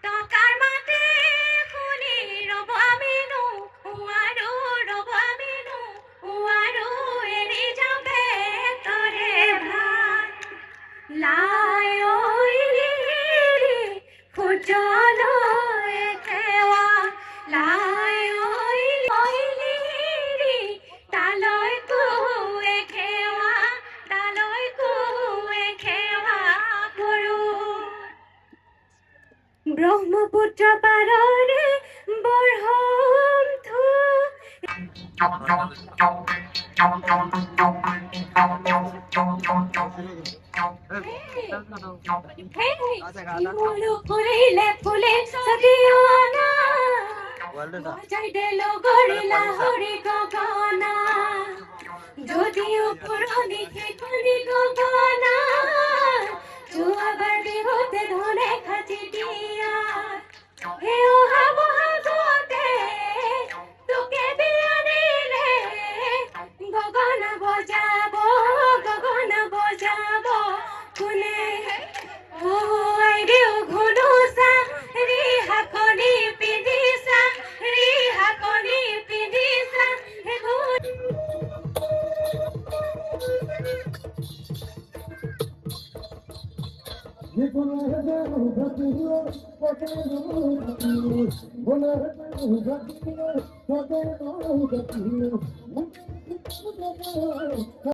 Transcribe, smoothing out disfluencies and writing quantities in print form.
টকাৰ মাতে শুনি ৰ'ব আমিনো আৰু ৰ'ব আমিনো আৰু এৰি যাবে তৰে ভাত লাই ঐলি সূৰ্যলৈ সেৱা লাই ঐলি তালৈ কুৱে সেৱা কৰোঁ ব্ৰহ্মপুত্ৰ পাৰৰে বৰহম থো ফুলিলে ফুলে সদিয়না বজাই দিলো গৰিলা হৰি গগনা যদিও পুৰণি সেইখনি গগনা যোৱাবাৰ বিহুতে ধনে খাটি দিয়া হে অহা বহাগতে তোকে বিয়া দিলে গগনা বজাব কোনে আইদেউ ঘুনুচা ৰিহাখনি পিন্ধিছা